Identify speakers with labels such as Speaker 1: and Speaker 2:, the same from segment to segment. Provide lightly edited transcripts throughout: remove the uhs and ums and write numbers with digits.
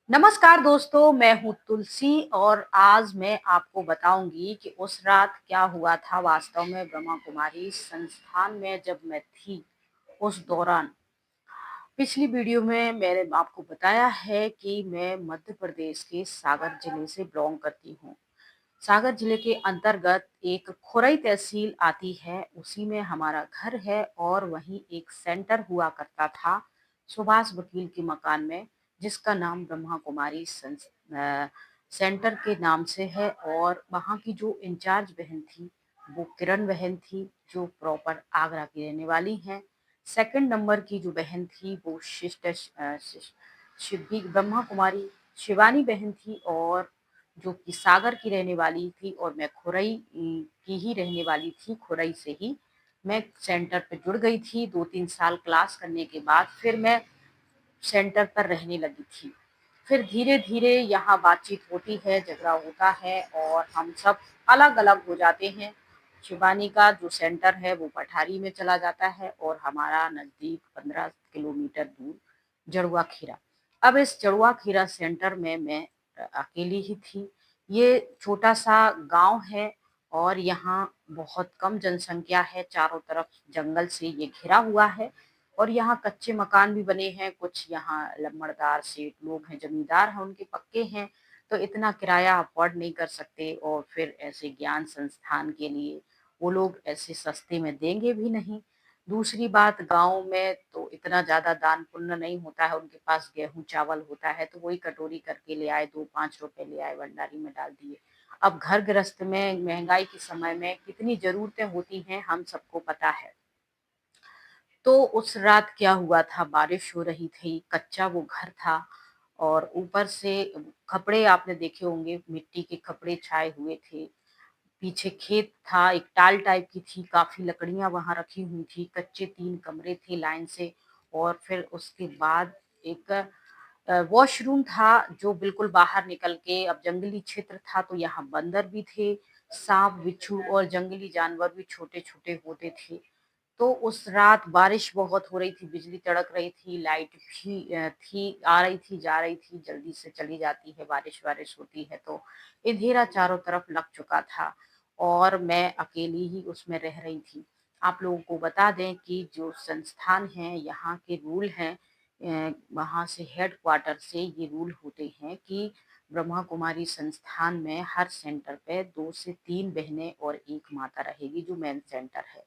Speaker 1: नमस्कार दोस्तों, मैं हूँ तुलसी और आज मैं आपको बताऊंगी कि उस रात क्या हुआ था वास्तव में ब्रह्मा कुमारी संस्थान में जब मैं थी उस दौरान। पिछली वीडियो में मैंने आपको बताया है कि मैं मध्य प्रदेश के सागर जिले से बिलोंग करती हूँ। सागर जिले के अंतर्गत एक खुरई तहसील आती है, उसी में हमारा घर है और वहीं एक सेंटर हुआ करता था सुभाष वकील के मकान में, जिसका नाम ब्रह्मा कुमारी सेंटर के नाम से है। और वहाँ की जो इंचार्ज बहन थी वो किरण बहन थी, जो प्रॉपर आगरा की रहने वाली हैं। सेकंड नंबर की जो बहन थी वो सिस्टर शिव ब्रह्मा कुमारी शिवानी बहन थी, और जो कि सागर की रहने वाली थी, और मैं खुरई की ही रहने वाली थी। खुरई से ही मैं सेंटर पे जुड़ गई थी। 2-3 साल क्लास करने के बाद फिर मैं सेंटर पर रहने लगी थी। फिर धीरे धीरे यहाँ बातचीत होती है, झगड़ा होता है और हम सब अलग अलग हो जाते हैं। शिवानी का जो सेंटर है वो पठारी में चला जाता है और हमारा नज़दीक 15 किलोमीटर दूर जड़ुआ खीरा। अब इस जड़ुआ खीरा सेंटर में मैं अकेली ही थी। ये छोटा सा गांव है और यहाँ बहुत कम जनसंख्या है। चारों तरफ जंगल से ये घिरा हुआ है और यहाँ कच्चे मकान भी बने हैं। कुछ यहाँ लम्बड़दार सेठ लोग हैं, जमींदार हैं, उनके पक्के हैं, तो इतना किराया अफोर्ड नहीं कर सकते। और फिर ऐसे ज्ञान संस्थान के लिए वो लोग ऐसे सस्ते में देंगे भी नहीं। दूसरी बात, गांव में तो इतना ज्यादा दान पुण्य नहीं होता है। उनके पास गेहूं चावल होता है तो वही कटोरी करके ले आए, 2-5 रुपए ले आए, भंडारी में डाल दिए। अब घर गृहस्थ में महंगाई के समय में कितनी जरूरतें होती हैं हम सबको पता है। तो उस रात क्या हुआ था, बारिश हो रही थी, कच्चा वो घर था और ऊपर से कपड़े आपने देखे होंगे, मिट्टी के कपड़े छाए हुए थे। पीछे खेत था, एक टाल टाइप की थी, काफी लकड़ियां वहां रखी हुई थी, कच्चे 3 कमरे थे लाइन से। और फिर उसके बाद एक वॉशरूम था जो बिल्कुल बाहर निकल के, अब जंगली क्षेत्र था तो यहाँ बंदर भी थे, सांप बिच्छू और जंगली जानवर भी छोटे छोटे होते थे। तो उस रात बारिश बहुत हो रही थी, बिजली तड़क रही थी, लाइट भी थी, आ रही थी जा रही थी, जल्दी से चली जाती है, बारिश बारिश होती है तो। अंधेरा चारों तरफ लग चुका था और मैं अकेली ही उसमें रह रही थी। आप लोगों को बता दें कि जो संस्थान है यहाँ के रूल हैं, वहाँ से हेड क्वार्टर से ये रूल होते हैं कि ब्रह्मा कुमारी संस्थान में हर सेंटर पे 2 से 3 बहनें और एक माता रहेगी, जो मेन सेंटर है।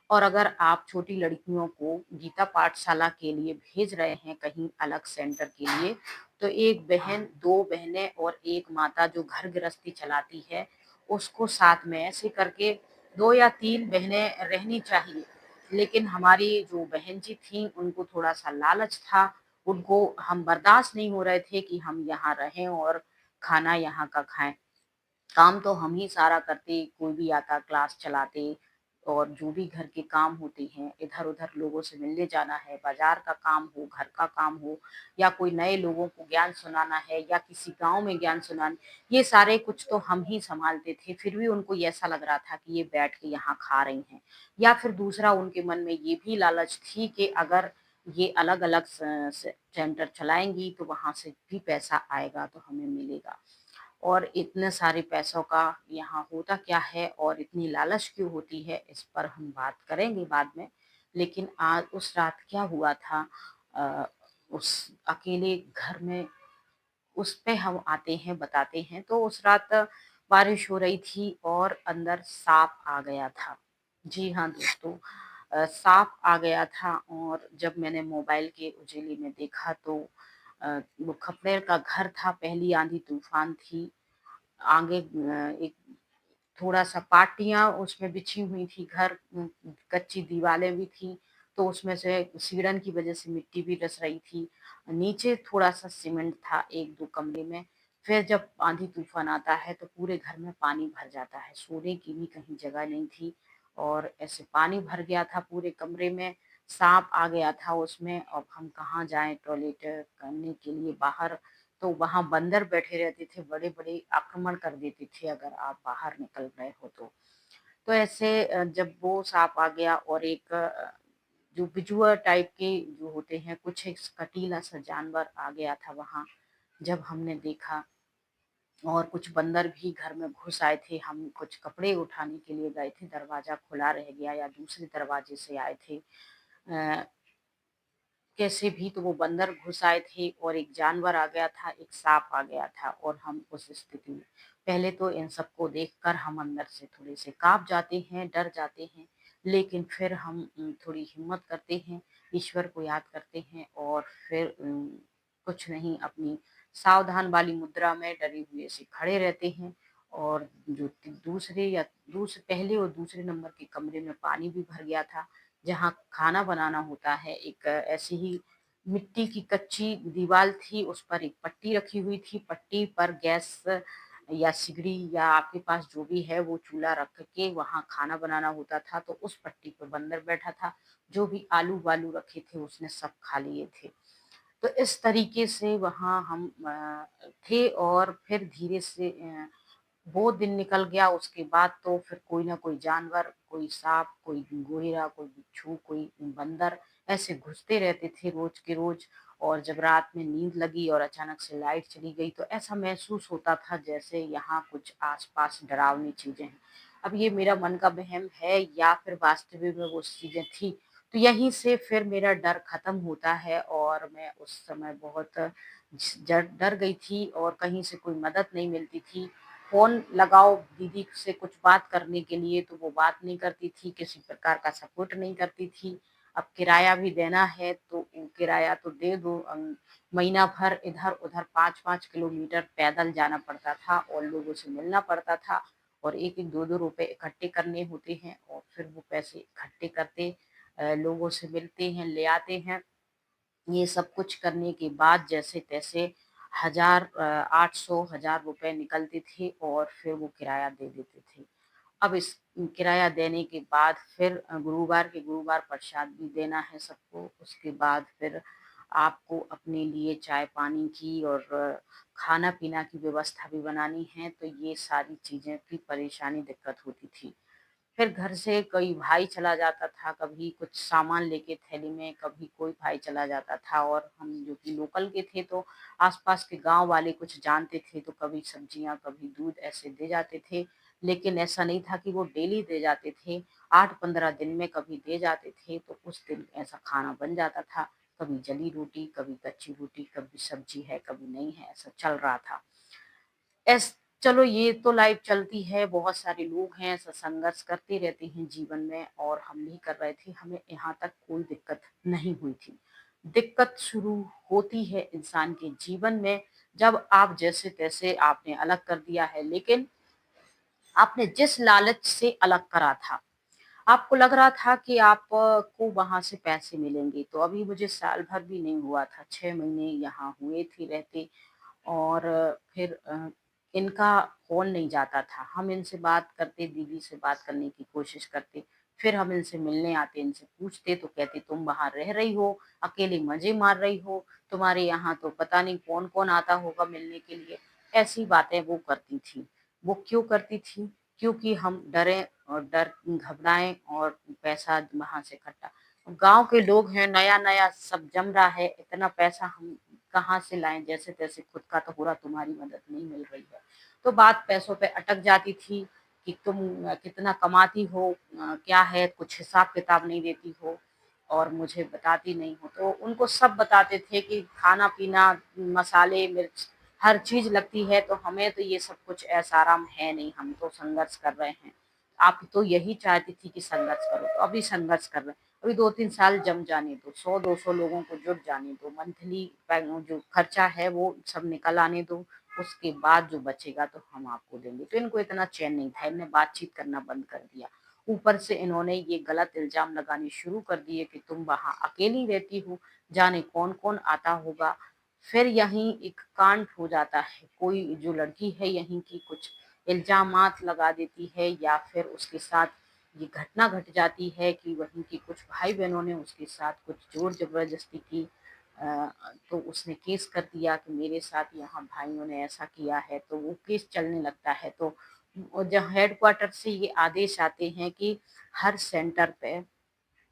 Speaker 1: और अगर आप छोटी लड़कियों को गीता पाठशाला के लिए भेज रहे हैं कहीं अलग सेंटर के लिए, तो एक बहन, 2 बहनें और एक माता जो घर गृहस्थी चलाती है, उसको साथ में ऐसे करके 2 या 3 बहनें रहनी चाहिए। लेकिन हमारी जो बहन जी थी उनको थोड़ा सा लालच था, उनको हम बर्दाश्त नहीं हो रहे थे कि हम यहाँ रहें और खाना यहाँ का खाएं। काम तो हम ही सारा करते, कोई भी आता क्लास चलाते, और जो भी घर के काम होते हैं, इधर उधर लोगों से मिलने जाना है, बाजार का काम हो, घर का काम हो, या कोई नए लोगों को ज्ञान सुनाना है, या किसी गांव में ज्ञान सुनाना, ये सारे कुछ तो हम ही संभालते थे। फिर भी उनको ये ऐसा लग रहा था कि ये बैठ के यहाँ खा रही हैं। या फिर दूसरा, उनके मन में ये भी लालच थी कि अगर ये अलग अलग सेंटर चलाएंगी तो वहां से भी पैसा आएगा तो हमें मिलेगा। और इतने सारे पैसों का यहाँ होता क्या है और इतनी लालच क्यों होती है, इस पर हम बात करेंगे बाद में। लेकिन आज उस रात क्या हुआ था, अ, उस अकेले घर में, उस पे हम आते हैं, बताते हैं। तो उस रात बारिश हो रही थी और अंदर सांप आ गया था। जी हाँ दोस्तों, सांप आ गया था। और जब मैंने मोबाइल के उजेले में देखा तो वो खपड़ेल का घर था, पहली आंधी तूफान थी। आगे एक थोड़ा सा पाटियां उसमें बिछी हुई थी, घर कच्ची दीवारें भी थी, तो उसमें से सीढ़न की वजह से मिट्टी भी रस रही थी। नीचे थोड़ा सा सीमेंट था 1-2 कमरे में। फिर जब आंधी तूफान आता है तो पूरे घर में पानी भर जाता है, सोने की भी कहीं जगह नहीं थी। और ऐसे पानी भर गया था पूरे कमरे में, सांप आ गया था उसमें। अब हम कहाँ जाएं टॉयलेट करने के लिए बाहर, तो वहां बंदर बैठे रहते थे, बड़े बड़े आक्रमण कर देते थे अगर आप बाहर निकल रहे हो तो। तो ऐसे जब वो सांप आ गया और एक जो बिजुआ टाइप के जो होते हैं, कुछ एक कटीला सा जानवर आ गया था वहां। जब हमने देखा और कुछ बंदर भी घर में घुस आए थे। हम कुछ कपड़े उठाने के लिए गए थे, दरवाज़ा खुला रह गया या दूसरे दरवाजे से आए थे। कैसे भी तो वो बंदर घुस आए थे और एक जानवर आ गया था, एक साँप आ गया था और हम उस स्थिति में पहले तो इन सबको देखकर हम अंदर से थोड़े से काँप जाते हैं, डर जाते हैं, लेकिन फिर हम थोड़ी हिम्मत करते हैं, ईश्वर को याद करते हैं और फिर कुछ नहीं अपनी सावधान वाली मुद्रा में डरे हुए से खड़े रहते हैं और जो दूसरे या पहले और दूसरे नंबर के कमरे में पानी भी भर गया था। जहाँ खाना बनाना होता है, एक ऐसी ही मिट्टी की कच्ची दीवार थी, उस पर एक पट्टी रखी हुई थी, पट्टी पर गैस या सिगड़ी या आपके पास जो भी है वो चूल्हा रख के वहाँ खाना बनाना होता था। तो उस पट्टी पर बंदर बैठा था, जो भी आलू-वालू रखे थे उसने सब खा लिए थे। तो इस तरीके से वहाँ हम थे और फिर धीरे से वो दिन निकल गया। उसके बाद तो फिर कोई ना कोई जानवर, कोई सांप, कोई गोहिरा, कोई बिच्छू, कोई बंदर ऐसे घुसते रहते थे रोज के रोज। और जब रात में नींद लगी और अचानक से लाइट चली गई तो ऐसा महसूस होता था जैसे यहाँ कुछ आसपास डरावनी चीजें हैं। अब ये मेरा मन का वहम है या फिर वास्तविक में वो चीजें थी, तो यहीं से फिर मेरा डर खत्म होता है और मैं उस समय बहुत डर गई थी और कहीं से कोई मदद नहीं मिलती थी। फ़ोन लगाओ दीदी से कुछ बात करने के लिए तो वो बात नहीं करती थी, किसी प्रकार का सपोर्ट नहीं करती थी। अब किराया भी देना है तो किराया तो दे दो, महीना भर इधर-उधर 5-5 किलोमीटर पैदल जाना पड़ता था और लोगों से मिलना पड़ता था और 1-1 2-2 रुपए इकट्ठे करने होते हैं और फिर वो पैसे इकट्ठे करते लोगों से मिलते हैं, ले आते हैं। ये सब कुछ करने के बाद जैसे-तैसे 800 1000 रुपए निकलते थे और फिर वो किराया दे देते थे। अब इस किराया देने के बाद फिर गुरुवार के गुरुवार प्रसाद भी देना है सबको। उसके बाद फिर आपको अपने लिए चाय-पानी की और खाना-पीना की व्यवस्था भी बनानी है, तो ये सारी चीज़ें की परेशानी दिक्कत होती थी। फिर घर से कोई भाई चला जाता था, कभी कुछ सामान लेके थैली में, कभी कोई भाई चला जाता था और हम जो कि लोकल के थे तो आस-पास के गाँव वाले कुछ जानते थे तो कभी सब्जियाँ, कभी दूध ऐसे दे जाते थे। लेकिन ऐसा नहीं था कि वो डेली दे जाते थे, 8-15 दिन में कभी दे जाते थे तो उस दिन ऐसा खाना बन जाता था। कभी जली रोटी, कभी कच्ची रोटी, कभी सब्जी है, कभी नहीं है, ऐसा चल रहा था। एस चलो ये तो लाइफ चलती है, बहुत सारे लोग हैं, ऐसा संघर्ष करते रहते हैं जीवन में और हम भी कर रहे थे, हमें यहाँ तक कोई दिक्कत नहीं हुई थी। दिक्कत शुरू होती है इंसान के जीवन में जब आप जैसे-तैसे आपने अलग कर दिया है, लेकिन आपने जिस लालच से अलग करा था, आपको लग रहा था कि आप को वहाँ से पैसे मिलेंगे, तो अभी मुझे साल भर भी नहीं हुआ था, 6 महीने यहाँ हुए थे रहते और फिर इनका फ़ोन नहीं जाता था। हम इनसे बात करते, दीदी से बात करने की कोशिश करते, फिर हम इनसे मिलने आते, इनसे पूछते तो कहते तुम वहाँ रह रही हो, अकेले मज़े मार रही हो, तुम्हारे यहाँ तो पता नहीं कौन-कौन आता होगा मिलने के लिए। ऐसी बातें वो करती थी। वो क्यों करती थी? क्योंकि हम डरे और घबराएँ और पैसा वहाँ से इकट्ठा। गाँव के लोग हैं, नया-नया सब जम रहा है, इतना पैसा हम कहाँ से लाएँ? जैसे-तैसे खुद का तो हो रहा, तुम्हारी मदद नहीं मिल रही है। तो बात पैसों पे अटक जाती थी कि तुम कितना कमाती हो? क्या है? कुछ हिसाब-किताब नहीं देती हो और मुझे बताती नहीं हो। तो उनको सब बताते थे कि खाना-पीना, मसाले, मिर्च हर चीज़ लगती है, तो हमें तो ये सब कुछ ऐश-आराम है नहीं, हम तो संघर्ष कर रहे हैं। आप तो यही चाहती थी कि संघर्ष करो, तो अभी संघर्ष कर रहे हैं। अभी 2-3 साल जम जाने दो, 100-200 लोगों को जुट जाने दो, मंथली जो खर्चा है वो सब निकल आने दो, उसके बाद जो बचेगा तो हम आपको देंगे। तो इनको इतना चैन नहीं था, इनने बातचीत करना बंद कर दिया। ऊपर से इन्होंने ये गलत इल्ज़ाम लगाने शुरू कर दिए कि तुम वहाँ अकेली रहती हो, जाने कौन-कौन आता होगा। फिर यहीं एक कांड हो जाता है, कोई जो लड़की है यहीं की कुछ इल्ज़ामात लगा देती है या फिर उसके साथ ये घटना घट जाती है कि वहीं की कुछ भाई-बहनों ने उसके साथ कुछ ज़ोर-ज़बरदस्ती की। तो उसने केस कर दिया कि मेरे साथ यहाँ भाइयों ने ऐसा किया है, तो वो केस चलने लगता है। तो जब हेडक्वार्टर से ये आदेश आते हैं कि हर सेंटर पे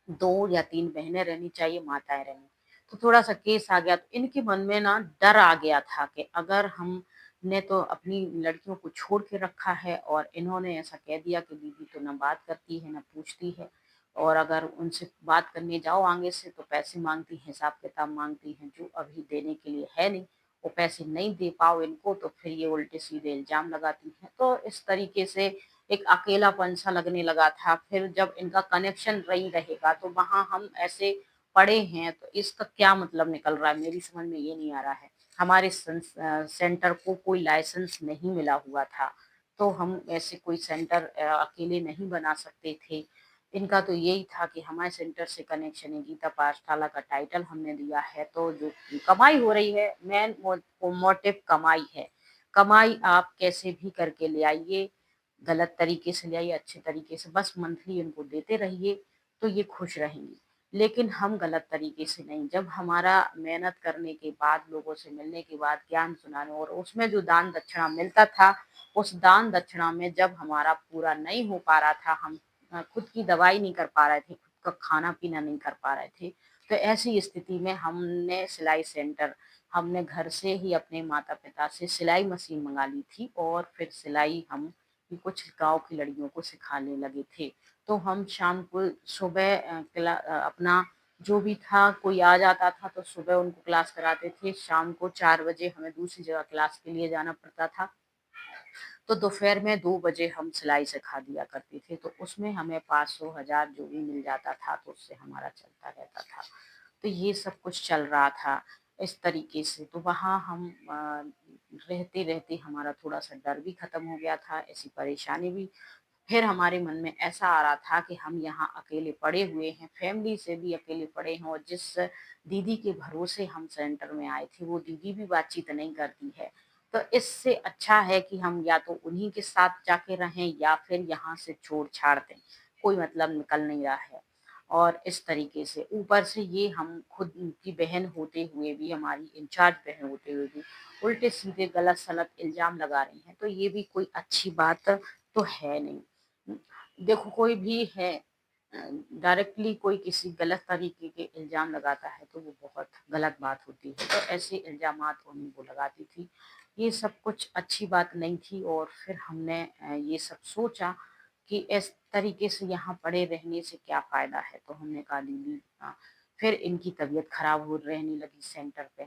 Speaker 1: 2 या 3 बहनें रहनी चाहिए, माताएँ रहनी। तो थोड़ा-सा केस आ गया, तो इनके मन में ना डर आ गया था कि अगर हमने तो अपनी लड़कियों को छोड़ के रखा है और इन्होंने ऐसा कह दिया कि दीदी तो ना बात करती है, ना पूछती है, और अगर उनसे बात करने जाओ आगे से तो पैसे माँगती हैं, हिसाब-किताब माँगती हैं, जो अभी देने के लिए है नहीं। वो पैसे नहीं दे पाओ इनको तो फिर ये उल्टे-सीधे इल्ज़ाम लगाती हैं। तो इस तरीके से एक अकेलापन-सा लगने लगा था। फिर जब इनका कनेक्शन नहीं रहेगा तो वहाँ हम ऐसे पड़े हैं, तो इसका क्या मतलब निकल रहा है, मेरी समझ में ये नहीं आ रहा है। हमारे सेंटर को कोई लाइसेंस नहीं मिला हुआ था, तो हम ऐसे कोई सेंटर अकेले नहीं बना सकते थे। इनका तो यही था कि हमारे सेंटर से कनेक्शन है, गीता पाठशाला का टाइटल हमने दिया है, तो जो कमाई हो रही है, मेन मोटिव कमाई है। कमाई आप कैसे भी करके ले आइए, गलत तरीके से ले आइए, अच्छे तरीके से, बस मंथली इनको देते रहिए, तो ये खुश रहेंगी। लेकिन हम गलत तरीके से नहीं, जब हमारा मेहनत करने के बाद, लोगों से मिलने के बाद, ज्ञान सुनाने और उसमें जो दान दक्षिणा मिलता था, उस दान दक्षिणा में जब हमारा पूरा नहीं हो पा रहा था, हम खुद की दवाई नहीं कर पा रहे थे, खुद का खाना-पीना नहीं कर पा रहे थे, तो ऐसी स्थिति में हमने सिलाई सेंटर, हमने घर से ही अपने माता-पिता से सिलाई मशीन मँगा ली थी और फिर सिलाई हम कुछ गाँव की लड़कियों को सिखाने लगे थे। तो हम शाम को सुबह अपना जो भी था, कोई आ जाता था तो सुबह उनको क्लास कराते थे, शाम को 4 बजे हमें दूसरी जगह क्लास के लिए जाना पड़ता था। तो दोपहर में 2 बजे हम सिलाई सिखा दिया करते थे, तो उसमें हमें 500 1000 जो भी मिल जाता था, तो उससे हमारा चलता रहता था। तो ये सब कुछ चल रहा था इस तरीके से। तो वहाँ हम रहते-रहते हमारा थोड़ा-सा डर भी खत्म हो गया था, ऐसी परेशानी भी। फिर हमारे मन में ऐसा आ रहा था कि हम यहाँ अकेले पड़े हुए हैं, फैमिली से भी अकेले पड़े हैं, और जिस दीदी के भरोसे हम सेंटर में आए थे, वो दीदी भी बातचीत नहीं करती है। तो इससे अच्छा है कि हम या तो उन्हीं के साथ जाके रहें या फिर यहाँ से छोड़-छाड़ दें, कोई मतलब निकल नहीं रहा है। और इस तरीके से ऊपर से ये हम खुद की बहन होते हुए भी, हमारी इंचार्ज बहन होते हुए भी उल्टे-सीधे गलत-सलत इल्ज़ाम लगा रही हैं, तो ये भी कोई अच्छी बात तो है नहीं। देखो कोई भी है, डायरेक्टली कोई किसी गलत तरीके के इल्ज़ाम लगाता है तो वो बहुत गलत बात होती है। तो ऐसे इल्ज़ामात उन्हीं वो लगाती थी। ये सब कुछ अच्छी बात नहीं थी, और फिर हमने ये सब सोचा कि इस तरीके से यहाँ पड़े रहने से क्या फ़ायदा है। तो हमने कहा दीदी, फिर इनकी तबीयत ख़राब हो रहने लगी सेंटर पे।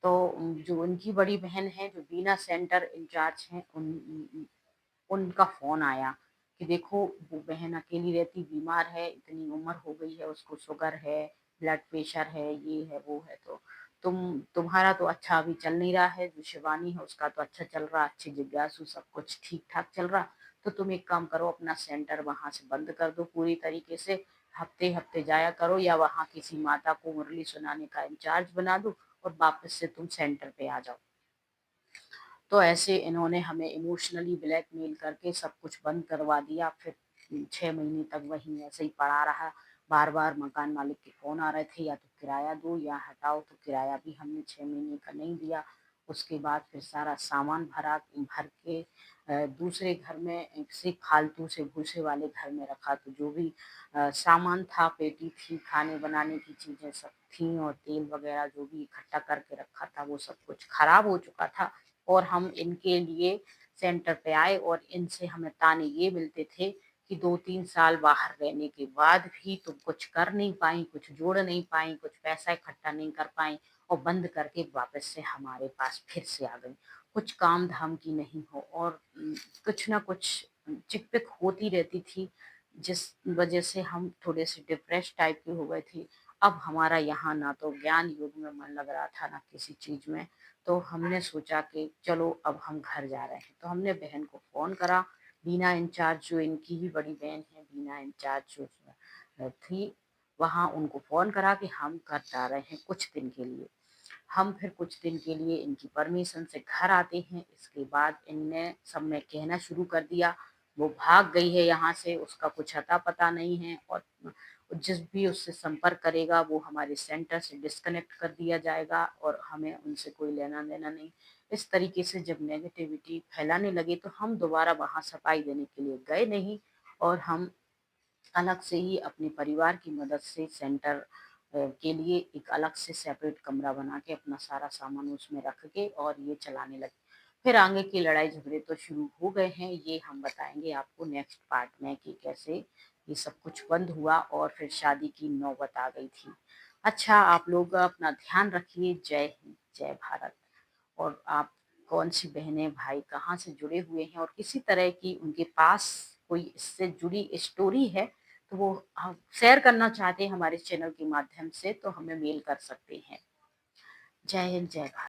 Speaker 1: तो जो उनकी बड़ी बहन है, जो बीना सेंटर इंचार्ज हैं, उनका फ़ोन आया कि देखो वो बहन अकेली रहती, बीमार है, इतनी उम्र हो गई है, उसको शुगर है, ब्लड प्रेशर है, ये है, वो है, तो तुम्हारा तो अच्छा अभी चल नहीं रहा है, जो शिवानी है उसका तो अच्छा चल रहा, अच्छी जिज्ञासु, सब कुछ ठीक-ठाक चल रहा, तो तुम एक काम करो, अपना सेंटर वहाँ से बंद कर दो पूरी तरीके से, हफ्ते-हफ्ते जाया करो या वहाँ किसी माता को मुरली सुनाने का इंचार्ज बना दो और वापस से तुम सेंटर पे आ जाओ। तो ऐसे इन्होंने हमें इमोशनली ब्लैकमेल करके सब कुछ बंद करवा दिया। फिर 6 महीने तक वहीं ऐसे ही पड़ा रहा। बार-बार मकान मालिक के फ़ोन आ रहे थे, या तो किराया दो या हटाओ, तो किराया भी हमने 6 महीने का नहीं दिया। उसके बाद फिर सारा सामान भर के दूसरे घर में किसी फालतू से भूसे वाले घर में रखा, तो जो भी सामान था, पेटी थी, खाने बनाने की चीज़ें सब थीं, और तेल वगैरह जो भी इकट्ठा करके रखा था, वो सब कुछ खराब हो चुका था। और हम इनके लिए सेंटर पे आए और इनसे हमें ताने ये मिलते थे कि 2-3 साल बाहर रहने के बाद भी तुम कुछ कर नहीं पाई, कुछ जोड़ नहीं पाई, कुछ पैसा इकट्ठा नहीं कर पाई, और बंद करके वापस से हमारे पास फिर से आ गई। कुछ काम-धाम की नहीं हो, और कुछ ना कुछ चिक-पिक होती रहती थी, जिस वजह से हम थोड़े से डिप्रेस टाइप के हो गए थे। अब हमारा यहाँ ना तो ज्ञान योग में मन लग रहा था, ना किसी चीज़ में। तो हमने सोचा कि चलो अब हम घर जा रहे हैं। तो हमने बहन को फ़ोन करा, बीना इंचार्ज जो इनकी ही बड़ी बहन है, बीना इंचार्ज जो थी, वहाँ उनको फ़ोन करा कि हम घर जा रहे हैं कुछ दिन के लिए। हम फिर कुछ दिन के लिए इनकी परमिशन से घर आते हैं। इसके बाद इनने सब में कहना शुरू कर दिया, वो भाग गई है यहाँ से, उसका कुछ अता-पता नहीं है, और जिस भी उससे संपर्क करेगा वो हमारे सेंटर से डिस्कनेक्ट कर दिया जाएगा, और हमें उनसे कोई लेना-देना नहीं। इस तरीके से जब नेगेटिविटी फैलाने लगे तो हम दोबारा वहाँ सफाई देने के लिए गए नहीं, और हम अलग से ही अपने परिवार की मदद से सेंटर के लिए एक अलग से सेपरेट कमरा बना के अपना सारा सामान उसमें रख के और ये चलाने लगे। फिर आगे की लड़ाई झगड़े तो शुरू हो गए हैं, ये हम बताएंगे आपको नेक्स्ट पार्ट में कि कैसे ये सब कुछ बंद हुआ और फिर शादी की नौबत आ गई थी। अच्छा, आप लोग अपना ध्यान रखिए। जय हिंद, जय भारत। और आप कौन सी बहनें भाई कहाँ से जुड़े हुए हैं और किसी तरह की उनके पास कोई इससे जुड़ी स्टोरी है तो वो हम शेयर करना चाहते हैं हमारे चैनल के माध्यम से, तो हमें मेल कर सकते हैं। जय हिंद, जय भारत।